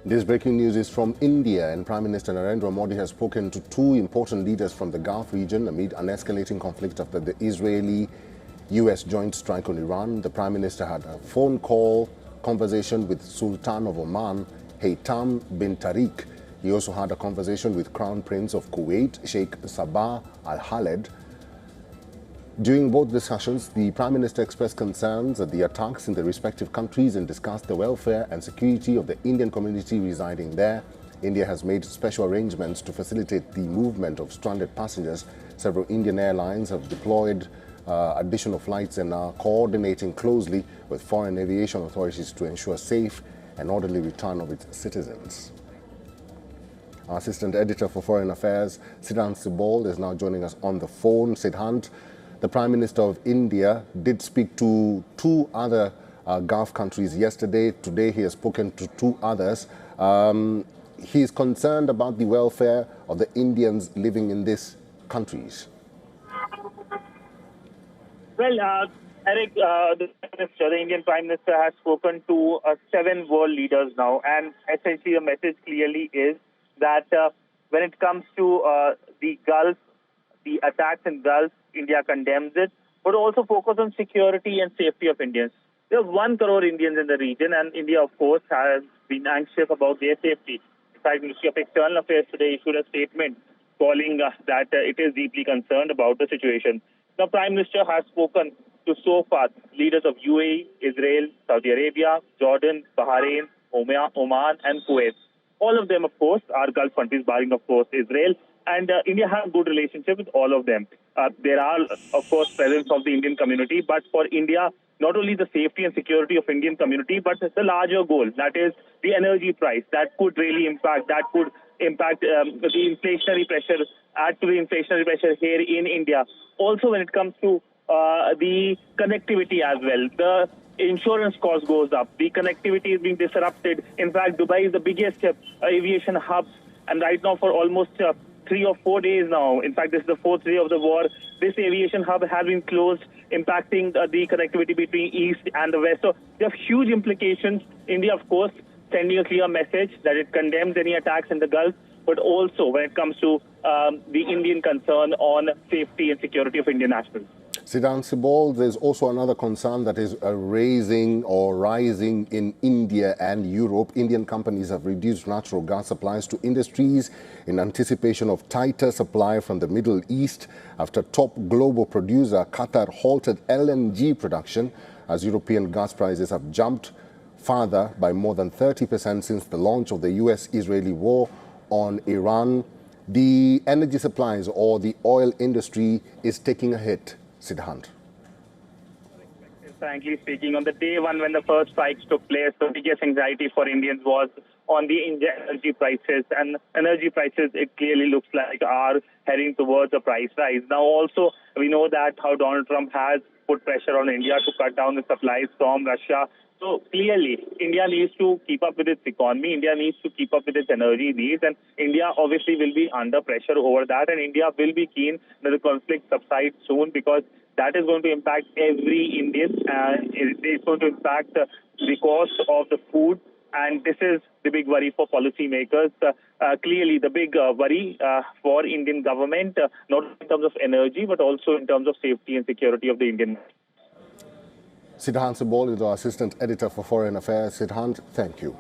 This breaking news is from India, and Prime Minister Narendra Modi has spoken to two important leaders from the Gulf region amid an escalating conflict after the Israeli-US joint strike on Iran. The Prime Minister had a phone call conversation with Sultan of Oman, Haitham Bin Tarik. He also had a conversation with Crown Prince of Kuwait, Sheikh Al-Sabah, Al-Khaled. During both discussions, the Prime Minister expressed concerns at the attacks in the respective countries and discussed the welfare and security of the Indian community residing there. India has made special arrangements to facilitate the movement of stranded passengers. Several Indian airlines have deployed additional flights and are coordinating closely with foreign aviation authorities to ensure safe and orderly return of its citizens. Our assistant editor for Foreign Affairs, Siddhant Sibol, is now joining us on the phone. Siddhant, the Prime Minister of India did speak to two other Gulf countries yesterday. Today he has spoken to two others. He is concerned about the welfare of the Indians living in these countries. Well, Eric, the Indian Prime Minister has spoken to 7 world leaders now, and essentially the message clearly is that when it comes to the Gulf, the attacks in Gulf, India condemns it, but also focus on security and safety of Indians. There are 1 crore Indians in the region, and India, of course, has been anxious about their safety. In fact, Ministry of External Affairs today issued a statement calling that it is deeply concerned about the situation. The Prime Minister has spoken to so far leaders of UAE, Israel, Saudi Arabia, Jordan, Bahrain, Oman, and Kuwait. All of them, of course, are Gulf countries, barring, of course, Israel. And India has a good relationship with all of them. There are, of course, presence of the Indian community, but for India, not only the safety and security of Indian community, but the larger goal, that is the energy price, that could really impact the inflationary pressure, add to the inflationary pressure here in India. Also, when it comes to the connectivity as well, the insurance cost goes up, the connectivity is being disrupted. In fact, Dubai is the biggest aviation hub, and right now for almost 3 or 4 days now, in fact, this is the 4th day of the war, this aviation hub has been closed, impacting the connectivity between East and the West. So there are huge implications. India, of course, sending a clear message that it condemns any attacks in the Gulf, but also when it comes to the Indian concern on safety and security of Indian nationals. Siddhant Sibol, there's also another concern that is rising in India and Europe. Indian companies have reduced natural gas supplies to industries in anticipation of tighter supply from the Middle East after top global producer Qatar halted LNG production as European gas prices have jumped further by more than 30% since the launch of the US-Israeli war on Iran. The energy supplies or the oil industry is taking a hit. Siddhant. Frankly speaking, on the day one when the first strikes took place, the biggest anxiety for Indians was on the energy prices. And energy prices, it clearly looks like, are heading towards a price rise. Now also, we know that how Donald Trump has put pressure on India to cut down the supplies from Russia. So clearly, India needs to keep up with its economy. India needs to keep up with its energy needs. And India obviously will be under pressure over that. And India will be keen that the conflict subsides soon, because that is going to impact every Indian. It's going to impact the cost of the food. And this is the big worry for policymakers. Clearly, the big worry for Indian government, not in terms of energy, but also in terms of safety and security of the Indian. Siddhant Sibol is our assistant editor for Foreign Affairs. Siddhant, thank you.